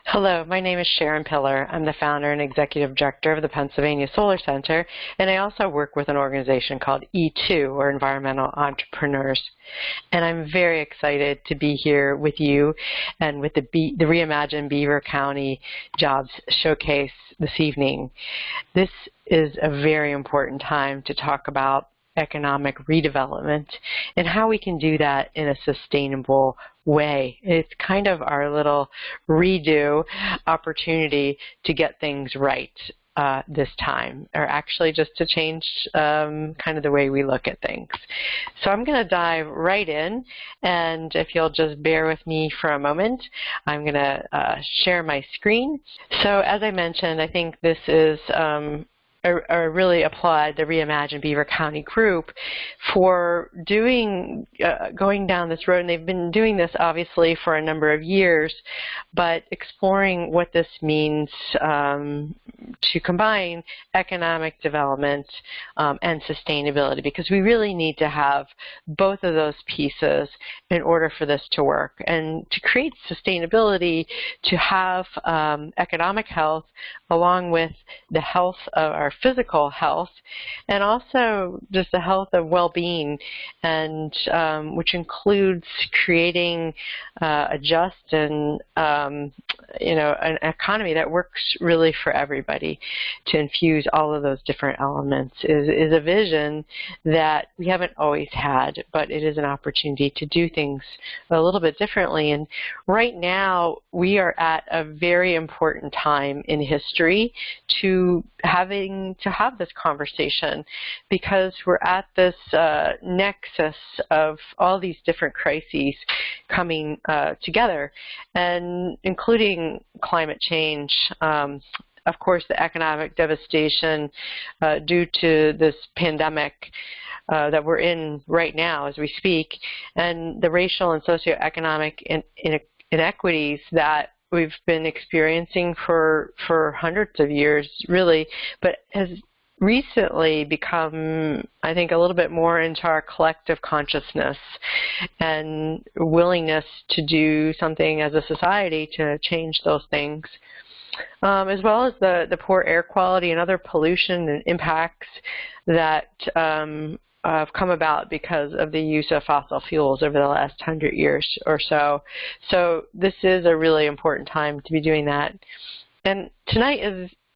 Hello, my name is Sharon Pillar. I'm the founder and executive director of the Pennsylvania Solar Center, and I also work with an organization called E2, or Environmental Entrepreneurs. And I'm very excited to be here with you and with the ReImagine Beaver County Jobs Showcase this evening. This is a very important time to talk about economic redevelopment and how we can do that in a sustainable way. It's kind of our little redo opportunity to get things right this time, or actually just to change kind of the way we look at things. So I'm going to dive right in, and if you'll just bear with me for a moment, I'm going to share my screen. So as I mentioned, I think this is I really applaud the ReImagine Beaver County group for going down this road, and they've been doing this obviously for a number of years, but exploring what this means to combine economic development and sustainability, because we really need to have both of those pieces in order for this to work. And to create sustainability, to have economic health along with the health of our physical health, and also just the health of well-being, and which includes creating a just and an economy that works really for everybody. To infuse all of those different elements is a vision that we haven't always had, but it is an opportunity to do things a little bit differently. And right now we are at a very important time in history to have this conversation, because we're at this nexus of all these different crises coming together, and including climate change, of course the economic devastation due to this pandemic that we're in right now as we speak, and the racial and socioeconomic inequities that we've been experiencing for hundreds of years, really, but has recently become, I think, a little bit more into our collective consciousness and willingness to do something as a society to change those things, as well as the poor air quality and other pollution and impacts that have come about because of the use of fossil fuels over the last 100 years or so. So this is a really important time to be doing that. And tonight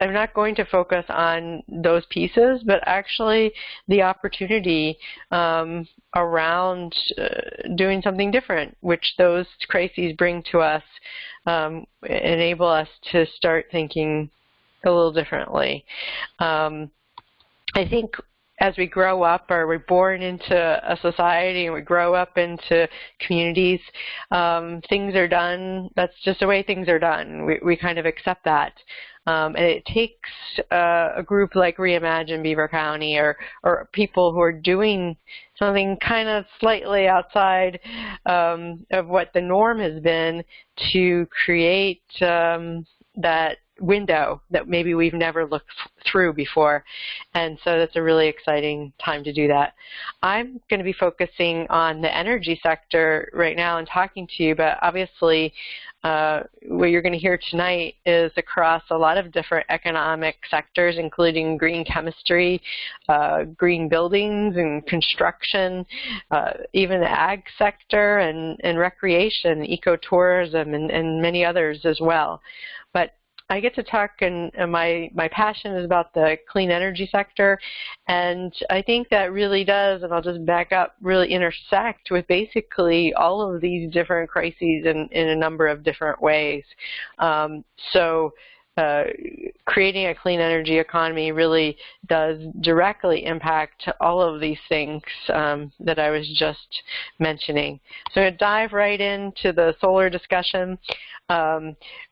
I'm not going to focus on those pieces, but actually the opportunity around doing something different, which those crises bring to us, enable us to start thinking a little differently. I think as we grow up, or we're born into a society and we grow up into communities, things are done. That's just the way things are done. We kind of accept that. And it takes a group like ReImagine Beaver County, or people who are doing something kind of slightly outside of what the norm has been, to create that window that maybe we've never looked through before. And so that's a really exciting time to do that. I'm going to be focusing on the energy sector right now and talking to you, but obviously what you're going to hear tonight is across a lot of different economic sectors, including green chemistry, green buildings and construction, even the ag sector, and recreation, ecotourism, and many others as well. But I get to talk, and my passion is about the clean energy sector, and I think that really does, and I'll just back up, really intersect with basically all of these different crises in a number of different ways. Creating a clean energy economy really does directly impact all of these things that I was just mentioning. So I'm going to dive right into the solar discussion.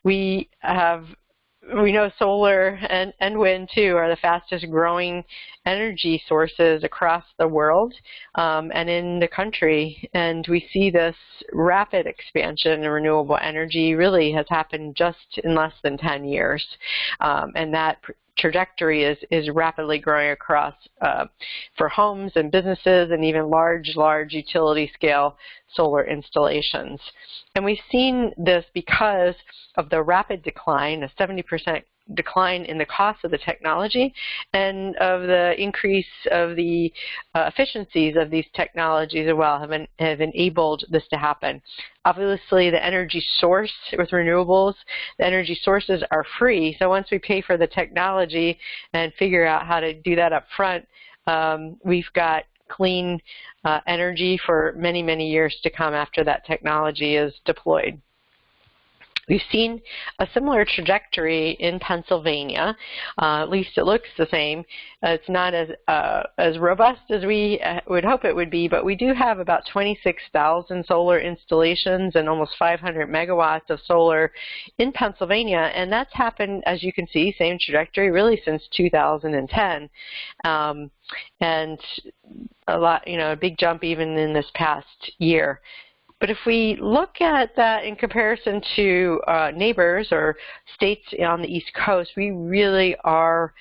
We know solar and wind, too, are the fastest growing energy sources across the world and in the country. And we see this rapid expansion in renewable energy really has happened just in less than 10 years. And that trajectory is rapidly growing across for homes and businesses and even large utility scale solar installations. And we've seen this because of the rapid decline, a 70% decline in the cost of the technology and of the increase of the efficiencies of these technologies as well have enabled this to happen. Obviously, the energy source with renewables, the energy sources are free, so once we pay for the technology and figure out how to do that up front, we've got clean energy for many, many years to come after that technology is deployed. We've seen a similar trajectory in Pennsylvania. At least it looks the same. It's not as robust as we would hope it would be, but we do have about 26,000 solar installations and almost 500 megawatts of solar in Pennsylvania, and that's happened, as you can see, same trajectory really since 2010. And a big jump even in this past year. But if we look at that in comparison to neighbors or states on the East Coast, we really are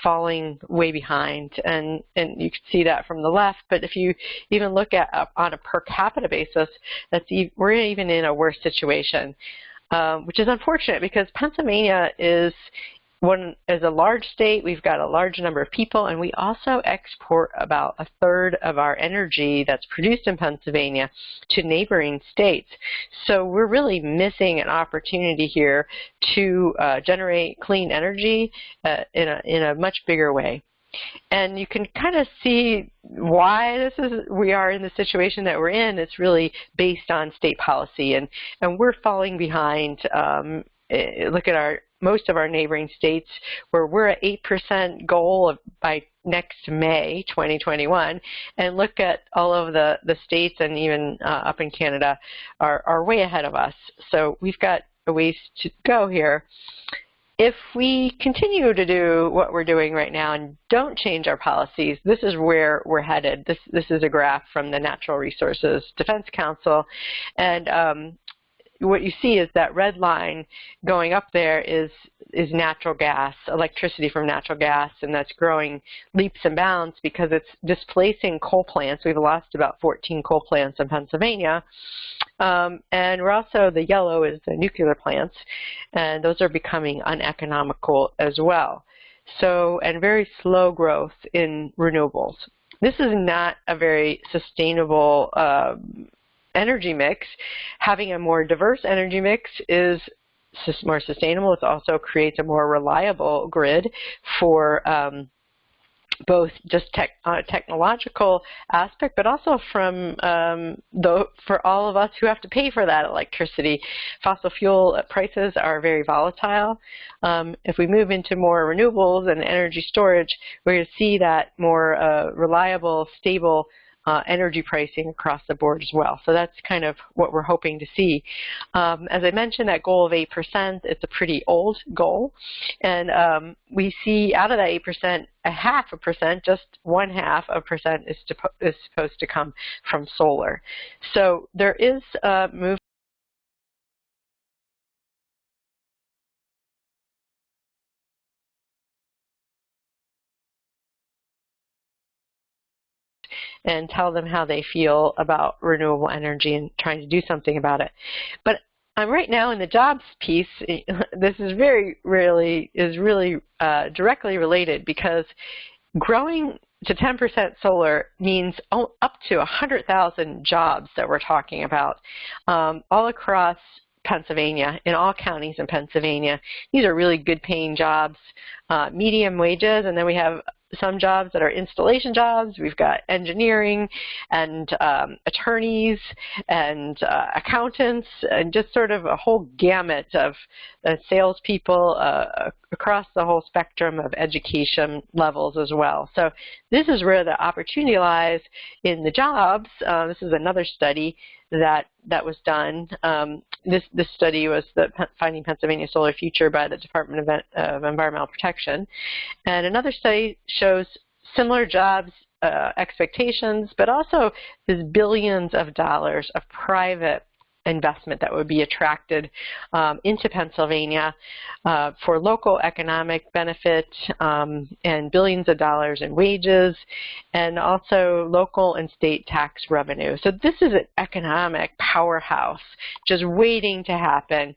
falling way behind, and you can see that from the left. But if you even look at on a per capita basis, we're even in a worse situation, which is unfortunate because Pennsylvania is a large state. We've got a large number of people, and we also export about a third of our energy that's produced in Pennsylvania to neighboring states. So we're really missing an opportunity here to generate clean energy in a much bigger way. And you can kind of see why we are in the situation that we're in. It's really based on state policy, and we're falling behind. Look at most of our neighboring states where we're at 8% goal by next May 2021, and look at all of the states and even up in Canada are way ahead of us. So we've got a ways to go here. If we continue to do what we're doing right now and don't change our policies, this is where we're headed. This is a graph from the Natural Resources Defense Council, and what you see is that red line going up there is natural gas, electricity from natural gas, and that's growing leaps and bounds because it's displacing coal plants. We've lost about 14 coal plants in Pennsylvania, and we're also, the yellow is the nuclear plants, and those are becoming uneconomical as well. So, and very slow growth in renewables. This is not a very sustainable energy mix. Having a more diverse energy mix is more sustainable. It also creates a more reliable grid for both just technological aspect, but also from for all of us who have to pay for that electricity. Fossil fuel prices are very volatile. If we move into more renewables and energy storage, we're going to see that more reliable, stable energy pricing across the board as well. So that's kind of what we're hoping to see. As I mentioned, that goal of 8%, it's a pretty old goal. And we see out of that 8%, 0.5%, just 0.5% is supposed to come from solar. So there is a move and tell them how they feel about renewable energy and trying to do something about it. But I'm right now in the jobs piece. This is really directly related because growing to 10% solar means up to 100,000 jobs that we're talking about all across Pennsylvania, in all counties in Pennsylvania. These are really good paying jobs, medium wages, and then we have some jobs that are installation jobs. We've got engineering and attorneys and accountants, and just sort of a whole gamut of salespeople across the whole spectrum of education levels as well. So this is where the opportunity lies in the jobs. This is another study that was done. This study was the Finding Pennsylvania's Solar Future by the Department of Environmental Protection. And another study shows similar jobs expectations, but also there's billions of dollars of private investment that would be attracted into Pennsylvania for local economic benefit and billions of dollars in wages, and also local and state tax revenue. So this is an economic powerhouse just waiting to happen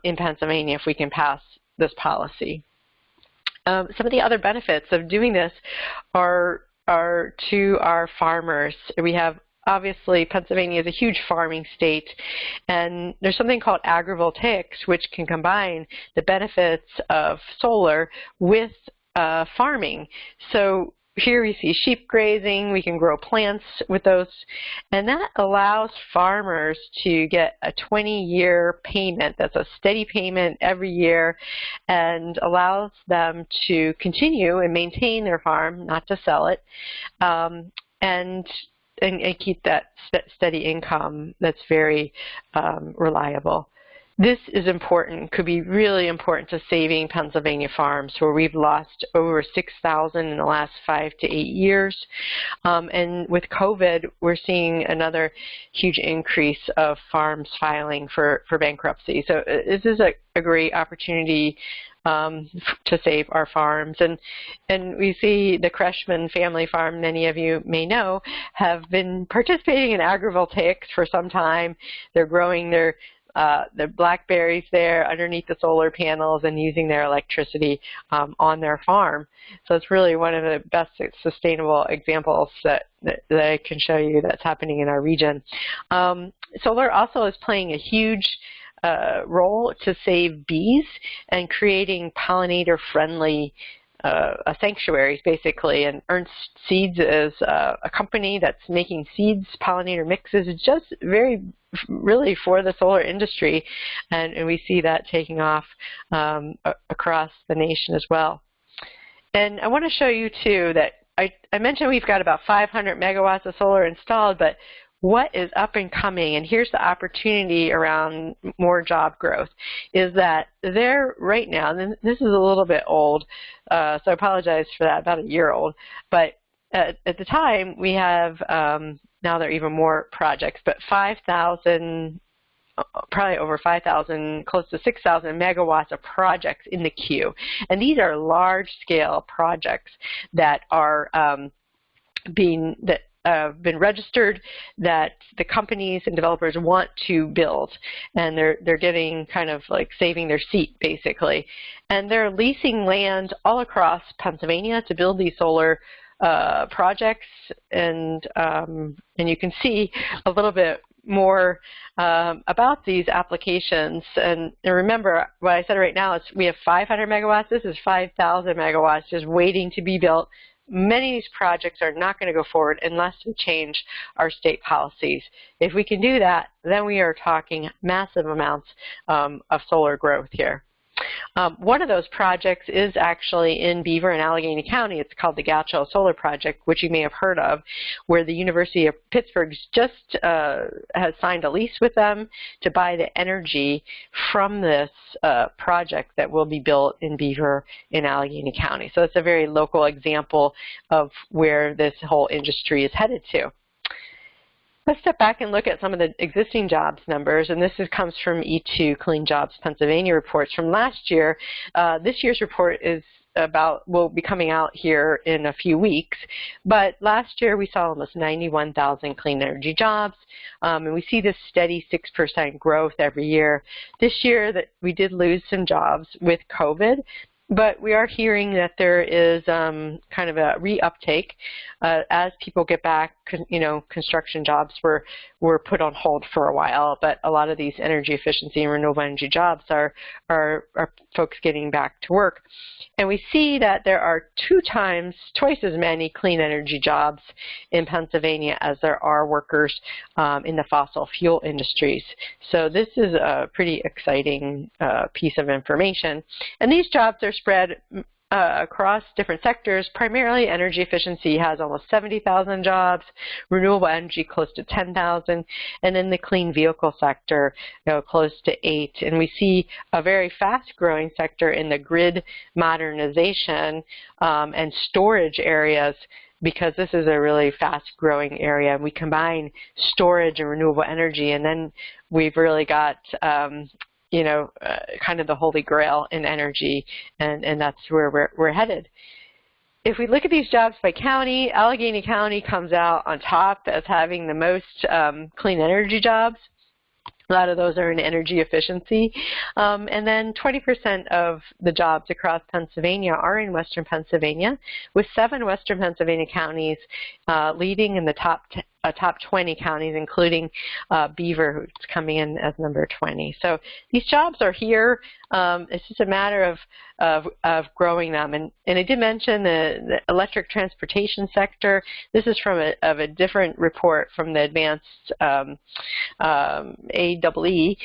in Pennsylvania if we can pass this policy. Some of the other benefits of doing this are to our farmers. We have, obviously, Pennsylvania is a huge farming state, and there's something called agrivoltaics, which can combine the benefits of solar with farming. So here we see sheep grazing, we can grow plants with those, and that allows farmers to get a 20-year payment. That's a steady payment every year, and allows them to continue and maintain their farm, not to sell it, and keep that steady income that's very reliable. This is important, could be really important to saving Pennsylvania farms, where we've lost over 6,000 in the last 5 to 8 years. And with COVID, we're seeing another huge increase of farms filing for bankruptcy. So this is a great opportunity to save our farms. And we see the Kreshman family farm, many of you may know, have been participating in agrivoltaics for some time. They're growing their blackberries there underneath the solar panels and using their electricity on their farm. So it's really one of the best sustainable examples that I can show you that's happening in our region. Solar also is playing a huge role to save bees and creating pollinator-friendly sanctuaries, basically. And Ernst Seeds is a company that's making seeds, pollinator mixes, just really for the solar industry, and we see that taking off across the nation as well. And I want to show you too that I mentioned we've got about 500 megawatts of solar installed, but what is up and coming, and here's the opportunity around more job growth, is that there right now, and this is a little bit old, so I apologize for that, about a year old, but at the time we have, now there are even more projects, but 5,000, probably over 5,000, close to 6,000 megawatts of projects in the queue. And these are large-scale projects that are been registered, that the companies and developers want to build, and they're getting kind of like saving their seat, basically. And they're leasing land all across Pennsylvania to build these solar projects, and you can see a little bit more about these applications. And remember, what I said right now is we have 500 megawatts. This is 5,000 megawatts just waiting to be built. Many of these projects are not going to go forward unless we change our state policies. If we can do that, then we are talking massive amounts of solar growth here. One of those projects is actually in Beaver and Allegheny County. It's called the Gacho Solar Project, which you may have heard of, where the University of Pittsburgh just has signed a lease with them to buy the energy from this project that will be built in Beaver in Allegheny County. So it's a very local example of where this whole industry is headed to. Let's step back and look at some of the existing jobs numbers, and this comes from E2 Clean Jobs Pennsylvania reports from last year. This year's report will be coming out here in a few weeks, but last year we saw almost 91,000 clean energy jobs, and we see this steady 6% growth every year. This year that we did lose some jobs with COVID, but we are hearing that there is kind of a reuptake as people get back. Construction jobs were put on hold for a while, but a lot of these energy efficiency and renewable energy jobs are folks getting back to work. And we see that there are twice as many clean energy jobs in Pennsylvania as there are workers in the fossil fuel industries. So this is a pretty exciting piece of information. And these jobs are spread across different sectors. Primarily, energy efficiency has almost 70,000 jobs, renewable energy close to 10,000, and then the clean vehicle sector, close to 8. And we see a very fast-growing sector in the grid modernization and storage areas, because this is a really fast-growing area. We combine storage and renewable energy, and then we've really got kind of the holy grail in energy, and that's where we're headed. If we look at these jobs by county, Allegheny County comes out on top as having the most clean energy jobs. A lot of those are in energy efficiency. And then 20% of the jobs across Pennsylvania are in Western Pennsylvania, with 7 Western Pennsylvania counties leading in the top 20 counties, including Beaver, who's coming in as number 20. So these jobs are here. It's just a matter of growing them. And I did mention the electric transportation sector. This is from a different report from the Advanced AEE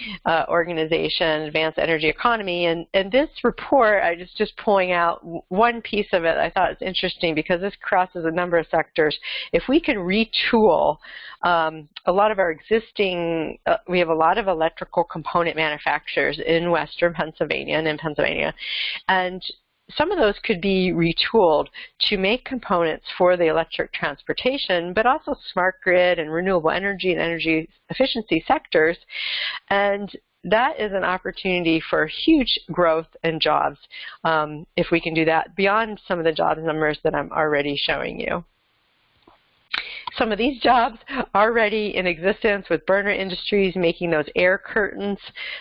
organization, Advanced Energy Economy. And this report, I was just pulling out one piece of it I thought was interesting, because this crosses a number of sectors. If we can retool a lot of our existing, we have a lot of electrical component manufacturers in Western Pennsylvania and in Pennsylvania, and some of those could be retooled to make components for the electric transportation, but also smart grid and renewable energy and energy efficiency sectors. And that is an opportunity for huge growth and jobs if we can do that, beyond some of the jobs numbers that I'm already showing you. Some of these jobs are already in existence, with Burner Industries making those air curtains.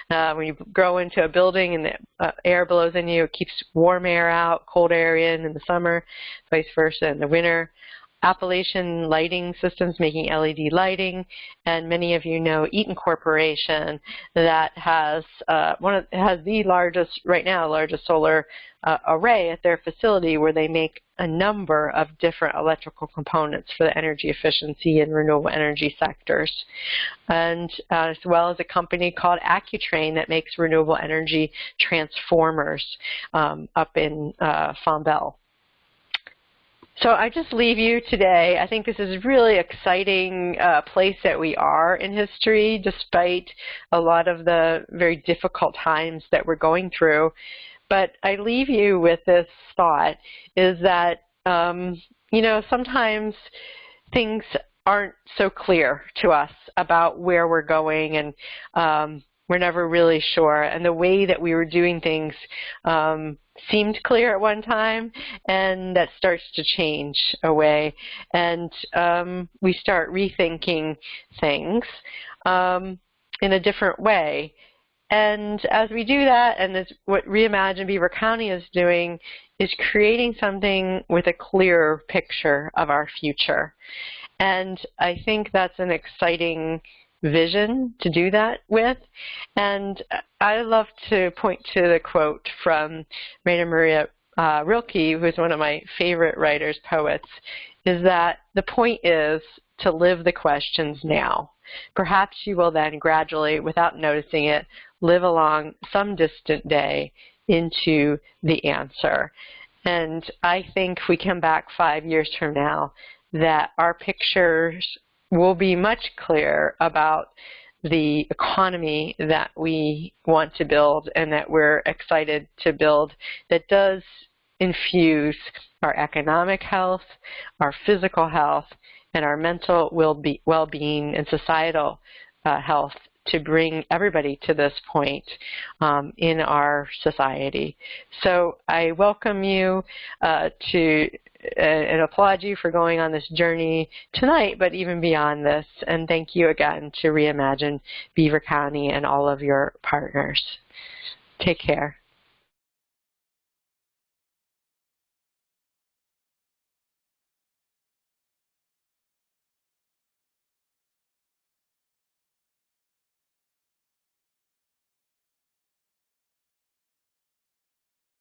When you go into a building and the air blows in you, it keeps warm air out, cold air in the summer, vice versa in the winter. Appalachian Lighting Systems making LED lighting, and many of you know Eaton Corporation that has the largest, right now, largest solar array at their facility, where they make a number of different electrical components for the energy efficiency and renewable energy sectors. And as well as a company called Accutrain that makes renewable energy transformers up in Fombelle. So I just leave you today. I think this is a really exciting place that we are in history, despite a lot of the very difficult times that we're going through. But I leave you with this thought, is that, sometimes things aren't so clear to us about where we're going, and we're never really sure. And the way that we were doing things seemed clear at one time, and that starts to change away. And we start rethinking things in a different way. And as we do that, and that's what ReImagine Beaver County is doing, is creating something with a clearer picture of our future. And I think that's an exciting vision to do that with. And I love to point to the quote from Rainer Maria Rilke, who is one of my favorite writers, poets, is that the point is to live the questions now. Perhaps you will then gradually, without noticing it, live along some distant day into the answer. And I think if we come back 5 years from now, that our pictures will be much clearer about the economy that we want to build and that we're excited to build, that does infuse our economic health, our physical health, and our mental well-being and societal health, to bring everybody to this point in our society. So I welcome you and applaud you for going on this journey tonight, but even beyond this. And thank you again to ReImagine Beaver County and all of your partners. Take care.